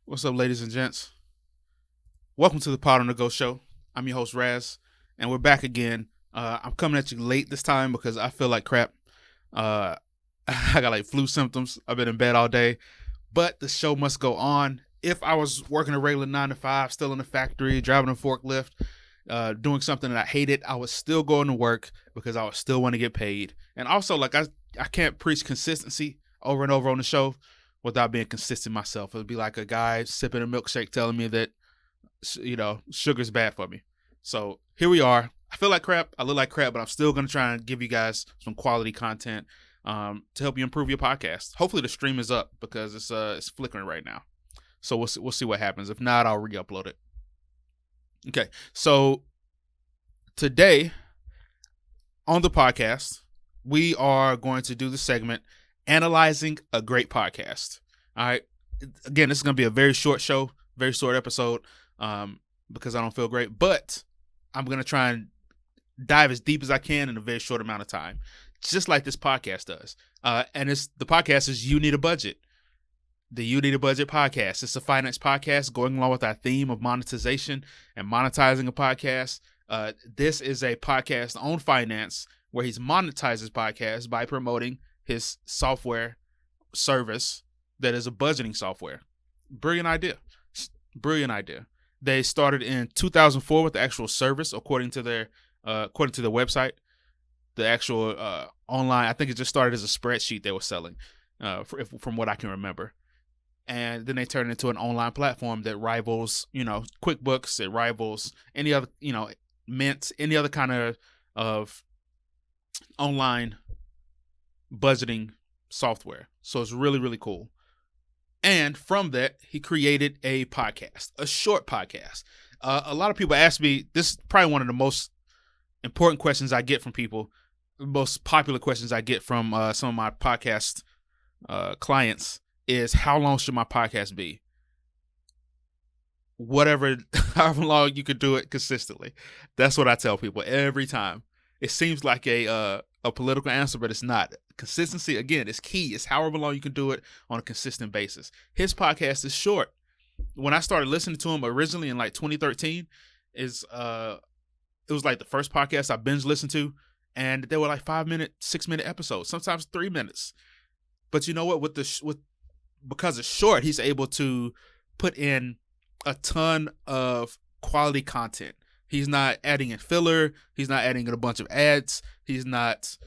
What's up, ladies and gents? Welcome to the podonthego show. I'm your host, Raz, and we're back again. I'm coming at you late this time because I feel like crap. I got like flu symptoms. I've been in bed all day, but the show must go on. If I was working a regular 9 to 5, still in the factory, driving a forklift, doing something that I hated, I was still going to work because I would still want to get paid. And also, like I can't preach consistency over and over on the show without being consistent myself. It'd be like a guy sipping a milkshake telling me that, sugar's bad for me. So here we are. I feel like crap. I look like crap, but I'm still going to try and give you guys some quality content to help you improve your podcast. Hopefully the stream is up because it's flickering right now. So we'll see what happens. If not, I'll re-upload it. Okay. So today on the podcast, we are going to do the segment Analyzing a Great Podcast. All right. Again, this is going to be a very short show, very short episode because I don't feel great. But I'm going to try and dive as deep as I can in a very short amount of time, just like this podcast does. And the podcast is You Need a Budget. The You Need a Budget podcast. It's a finance podcast going along with our theme of monetization and monetizing a podcast. This is a podcast on finance where he's monetized his podcast by promoting his software service that is a budgeting software. Brilliant idea. They started in 2004 with the actual service, according to their website. The actual online, I think it just started as a spreadsheet they were selling, from what I can remember. And then they turned it into an online platform that rivals, QuickBooks. It rivals any other, Mint, any other kind of online budgeting software. So it's really, really cool. And from that, he created a podcast, a short podcast. A lot of people ask me, this is probably one of the most important questions I get from people, the most popular questions I get from some of my podcast clients is, how long should my podcast be? However long you could do it consistently. That's what I tell people every time. It seems like a political answer, but it's not. Consistency, again, is key. It's however long you can do it on a consistent basis. His podcast is short. When I started listening to him originally in like 2013, it was like the first podcast I binge listened to, and they were like 5-minute, 6-minute episodes, sometimes 3 minutes. But you know what? Because it's short, he's able to put in a ton of quality content. He's not adding in filler. He's not adding in a bunch of ads. He's not,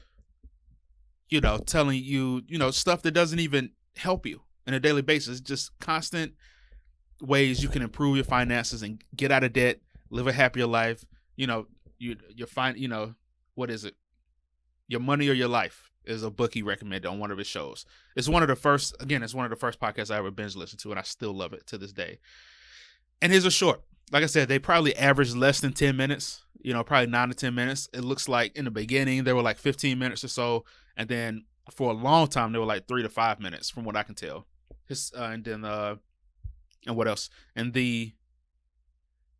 telling you, stuff that doesn't even help you on a daily basis. Just constant ways you can improve your finances and get out of debt, live a happier life. You're fine. What is it? Your Money or Your Life is a book he recommended on one of his shows. It's one of the first podcasts I ever binge listened to, and I still love it to this day. And his are short. Like I said, they probably average less than 10 minutes, probably 9 to 10 minutes. It looks like in the beginning, they were like 15 minutes or so. And then for a long time, they were like 3 to 5 minutes from what I can tell. And what else? And the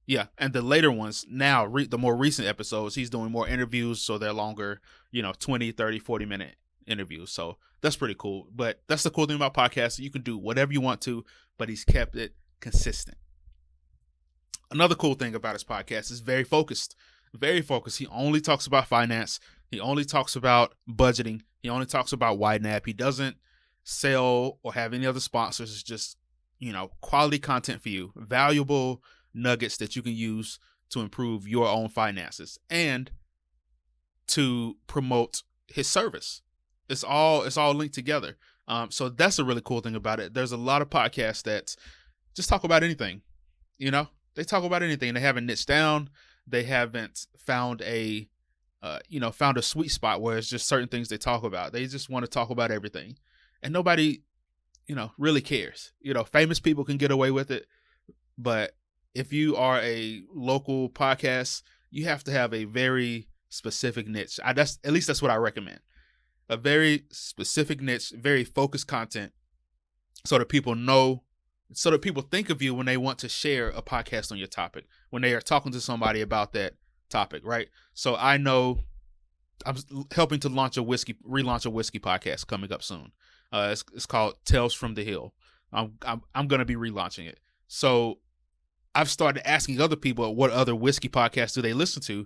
later ones now, the more recent episodes, he's doing more interviews. So they're longer, 20, 30, 40-minute interviews. So that's pretty cool. But that's the cool thing about podcasts. You can do whatever you want to, but he's kept it consistent. Another cool thing about his podcast is very focused. He only talks about finance. He only talks about budgeting. He only talks about YNAB. He doesn't sell or have any other sponsors. It's just, quality content for you, valuable nuggets that you can use to improve your own finances and to promote his service. It's all linked together. So that's a really cool thing about it. There's a lot of podcasts that just talk about anything. They talk about anything. They haven't niched down. They haven't found a sweet spot where it's just certain things they talk about. They just want to talk about everything, and nobody, really cares. Famous people can get away with it, but if you are a local podcast, you have to have a very specific niche. At least that's what I recommend. A very specific niche, very focused content, so that people think of you when they want to share a podcast on your topic, when they are talking to somebody about that topic, right? So I know I'm helping to relaunch a whiskey podcast coming up soon. It's called Tales from the Hill. I'm going to be relaunching it. So I've started asking other people what other whiskey podcasts do they listen to,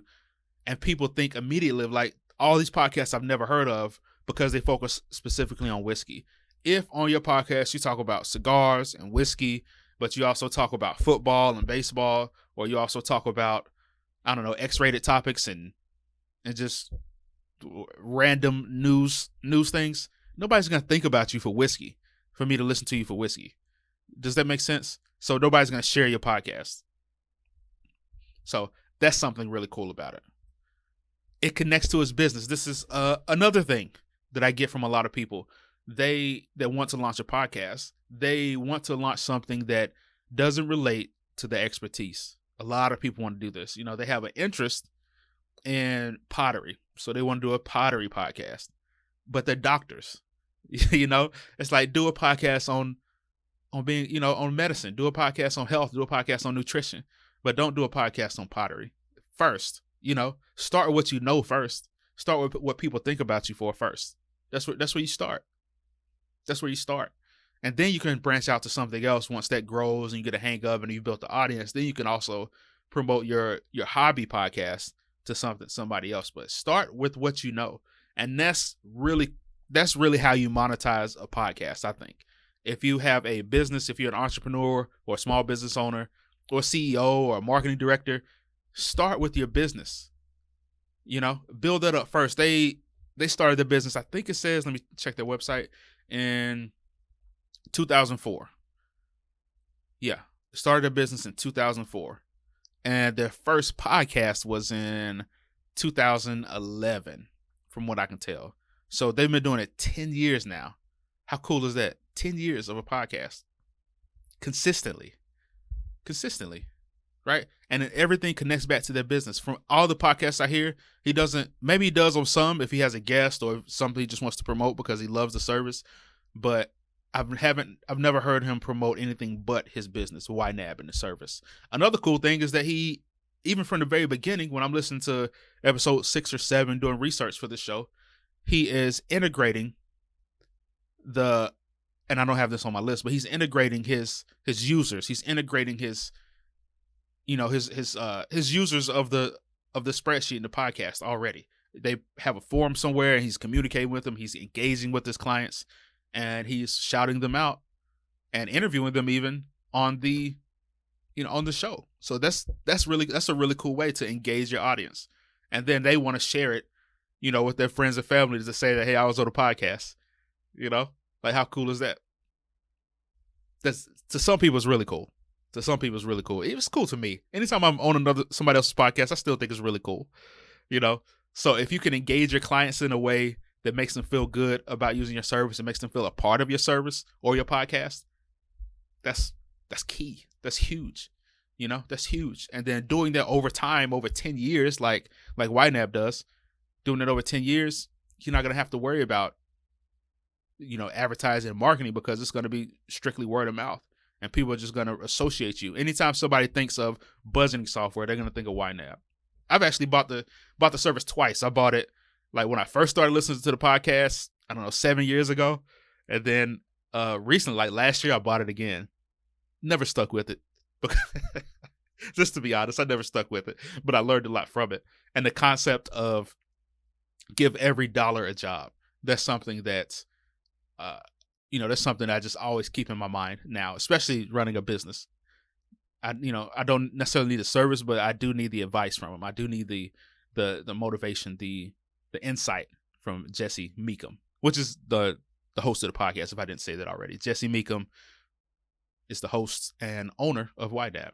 and people think immediately of like all these podcasts I've never heard of because they focus specifically on whiskey. If on your podcast you talk about cigars and whiskey, but you also talk about football and baseball, or you also talk about, I don't know, X-rated topics and just random news things, nobody's going to think about you for whiskey, for me to listen to you for whiskey. Does that make sense? So nobody's going to share your podcast. So that's something really cool about it. It connects to his business. This is another thing that I get from a lot of people. They want to launch a podcast. They want to launch something that doesn't relate to their expertise. A lot of people want to do this. They have an interest in pottery, so they want to do a pottery podcast. But they're doctors. It's like, do a podcast on being, on medicine. Do a podcast on health. Do a podcast on nutrition. But don't do a podcast on pottery. First, start with what you know first. Start with what people think about you for first. That's where you start. That's where you start. And then you can branch out to something else once that grows and you get a hang of and you've built the audience. Then you can also promote your hobby podcast to somebody else. But start with what you know. And that's really how you monetize a podcast, I think. If you have a business, if you're an entrepreneur or a small business owner or CEO or a marketing director, start with your business. Build that up first. They started their business, I think it says, let me check their website, in 2004. Yeah, started their business in 2004. And their first podcast was in 2011, from what I can tell. So they've been doing it 10 years now. How cool is that? 10 years of a podcast. Consistently. Right? And then everything connects back to their business. From all the podcasts I hear, maybe he does on some if he has a guest or something he just wants to promote because he loves the service. But I've never heard him promote anything but his business, YNAB, and the service. Another cool thing is that he, even from the very beginning, when I'm listening to episode 6 or 7 doing research for the show, he is integrating and I don't have this on my list, but he's integrating his users. He's integrating his users of the spreadsheet in the podcast already. They have a forum somewhere and he's communicating with them. He's engaging with his clients and he's shouting them out and interviewing them even on the show. So that's a really cool way to engage your audience. And then they want to share it, with their friends and family to say that, hey, I was on a podcast, like how cool is that? That's, to some people, it's really cool. To some people, it's really cool. It was cool to me. Anytime I'm on somebody else's podcast, I still think it's really cool. So if you can engage your clients in a way that makes them feel good about using your service and makes them feel a part of your service or your podcast, that's key. That's huge. That's huge. And then doing that over time, over 10 years, like YNAB does, doing it over 10 years, you're not going to have to worry about, advertising and marketing because it's going to be strictly word of mouth. And people are just going to associate you. Anytime somebody thinks of budgeting software, they're going to think of YNAB. I've actually bought the service twice. I bought it like when I first started listening to the podcast, I don't know, 7 years ago. And then recently, like last year, I bought it again. Never stuck with it. Just to be honest, I never stuck with it. But I learned a lot from it. And the concept of give every dollar a job. That's something that's, that's something I just always keep in my mind now, especially running a business. I don't necessarily need a service, but I do need the advice from him. I do need the motivation, the insight from Jesse Meekum, which is the host of the podcast. If I didn't say that already, Jesse Meekum is the host and owner of YNAB.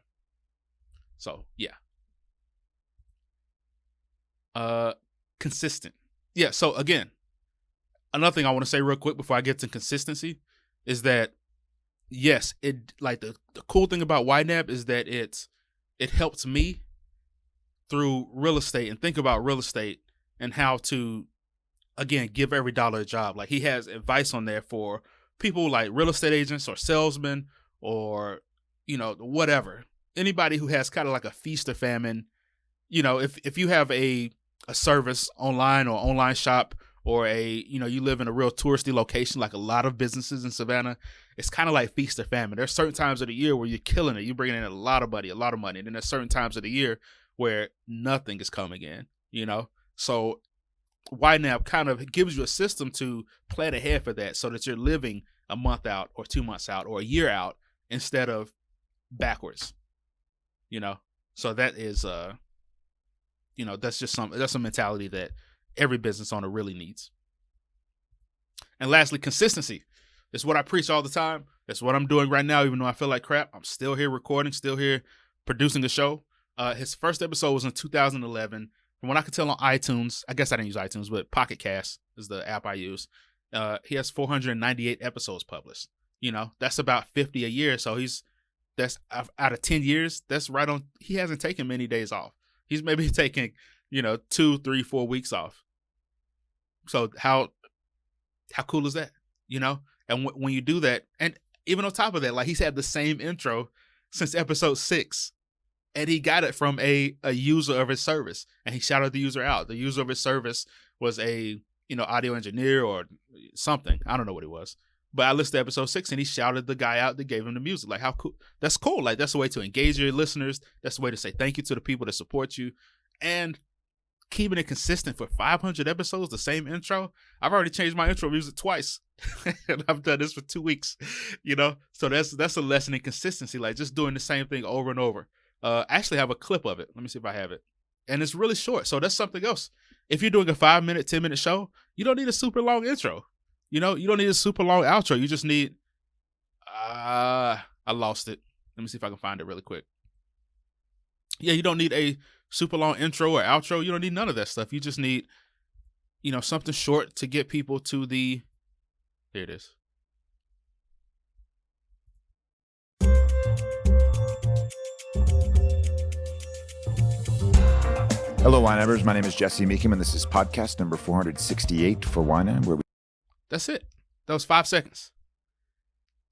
So yeah. Consistent. Yeah. So again, another thing I want to say real quick before I get to consistency is that yes, it like the cool thing about YNAB is that it helps me through real estate and think about real estate and how to, again, give every dollar a job. Like he has advice on there for people like real estate agents or salesmen or, whatever. Anybody who has kind of like a feast or famine, if you have a service online or online shop or you live in a real touristy location, like a lot of businesses in Savannah, it's kind of like feast or famine. There's certain times of the year where you're killing it. You're bringing in a lot of money. And then there's certain times of the year where nothing is coming in, So YNAB kind of gives you a system to plan ahead for that so that you're living a month out or 2 months out or a year out instead of backwards, So that is, that's a mentality that every business owner really needs. And lastly, consistency. It's what I preach all the time. That's what I'm doing right now. Even though I feel like crap, I'm still here recording, still here producing a show. His first episode was in 2011. From what I could tell on iTunes, I guess I didn't use iTunes, but Pocket Cast is the app I use. He has 498 episodes published. That's about 50 a year. So that's out of 10 years. That's right on. He hasn't taken many days off. He's maybe taking, 2, 3, 4 weeks off. So how cool is that? And when you do that, and even on top of that, like he's had the same intro since episode 6, and he got it from a user of his service, and he shouted the user out. The user of his service was a audio engineer or something. I don't know what it was, but I listened to episode 6, and he shouted the guy out that gave him the music. Like how cool? That's cool. Like that's a way to engage your listeners. That's a way to say thank you to the people that support you, and keeping it consistent for 500 episodes, the same intro. I've already changed my intro music twice, and I've done this for 2 weeks, So that's a lesson in consistency, like just doing the same thing over and over. I actually have a clip of it. Let me see if I have it. And it's really short, so that's something else. If you're doing a 5-minute, 10-minute show, you don't need a super long intro. You don't need a super long outro. You just need. I lost it. Let me see if I can find it really quick. Yeah, you don't need a super long intro or outro. You don't need none of that stuff. You just need, something short to get people to the. Here it is. Hello, YNABers. My name is Jesse Meekum, and this is podcast number 468 for YNAB, where we. That's it. That was 5 seconds.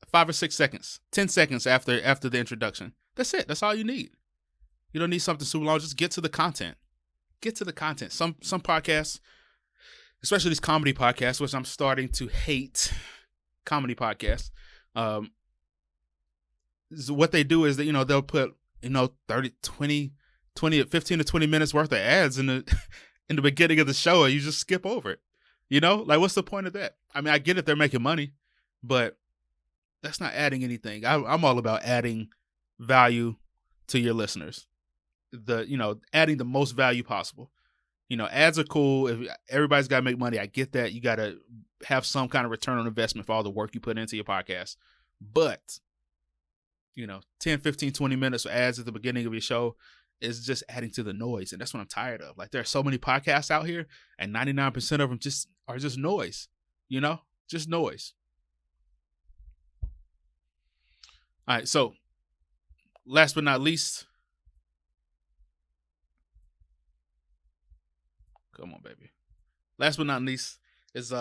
5 or 6 seconds. 10 seconds after the introduction. That's it. That's all you need. You don't need something super long. Just get to the content. Get to the content. Some podcasts, especially these comedy podcasts, which I'm starting to hate comedy podcasts. What they do is that, they'll put, 15 to 20 minutes worth of ads in the beginning of the show, and you just skip over it. Like what's the point of that? I mean, I get it. They're making money, but that's not adding anything. I'm all about adding value to your listeners. Adding the most value possible. Ads are cool. If everybody's got to make money, I get that. You got to have some kind of return on investment for all the work you put into your podcast. But, 10, 15, 20 minutes of ads at the beginning of your show is just adding to the noise. And that's what I'm tired of. Like there are so many podcasts out here, and 99% of them are just noise, just noise. All right. So last but not least, come on, baby. Last but not least is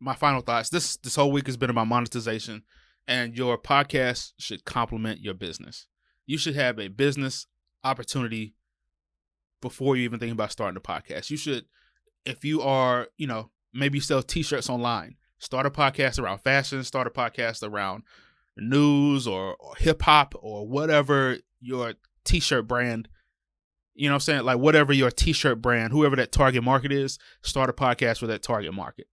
my final thoughts. This whole week has been about monetization, and your podcast should complement your business. You should have a business opportunity before you even think about starting a podcast. You should, if you are, maybe you sell t-shirts online, start a podcast around fashion, start a podcast around news or hip hop or whatever your t-shirt brand You know what I'm saying? Like whatever your t-shirt brand, whoever that target market is, start a podcast for that target market.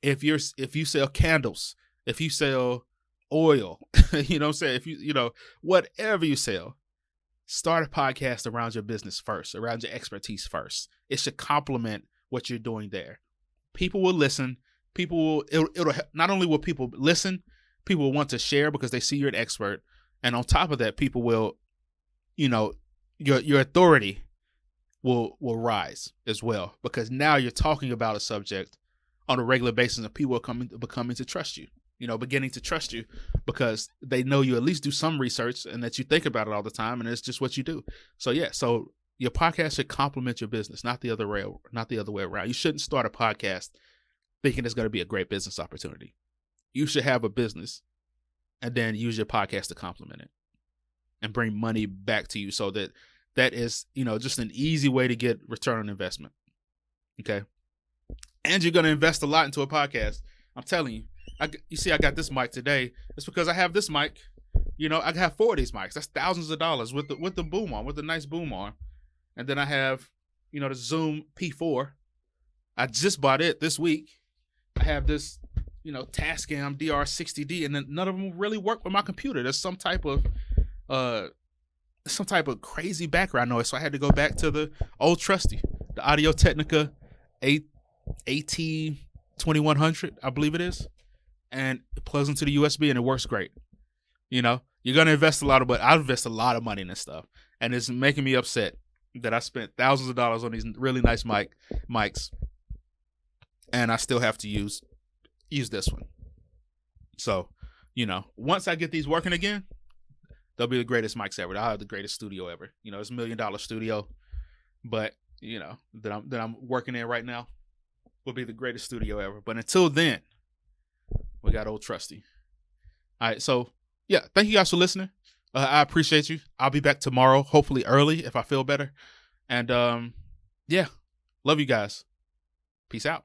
If you sell candles, if you sell oil, you know what I'm saying? If you know, whatever you sell, start a podcast around your business first, around your expertise first. It should complement what you're doing there. People will listen. It'll not only will people listen, people will want to share because they see you're an expert. And on top of that, people will, you know, your authority will rise as well, because now you're talking about a subject on a regular basis and people are becoming to trust you, beginning to trust you because they know you at least do some research and that you think about it all the time and it's just what you do. So yeah, so your podcast should complement your business, not the other way around. You shouldn't start a podcast thinking it's going to be a great business opportunity. You should have a business and then use your podcast to complement it and bring money back to you, so that is, just an easy way to get return on investment. Okay. And you're going to invest a lot into a podcast. I'm telling you, I got this mic today. It's because I have this mic. I have 4 of these mics. That's thousands of dollars with the boom on, with the nice boom on. And then I have, the Zoom P4. I just bought it this week. I have this, Tascam DR60D, and then none of them really work with my computer. There's some type of crazy background noise, so I had to go back to the old trusty, the Audio Technica AT2100, I believe it is, and it plugs into the USB and it works great. You're gonna invest a lot of, but I invest a lot of money in this stuff, and it's making me upset that I spent thousands of dollars on these really nice mics, and I still have to use this one. So, once I get these working again, they'll be the greatest mics ever. I'll have the greatest studio ever. It's $1 million studio, but that I'm working in right now will be the greatest studio ever. But until then, we got old trusty. All right, so yeah, thank you guys for listening. I appreciate you. I'll be back tomorrow, hopefully early if I feel better. And yeah, love you guys. Peace out.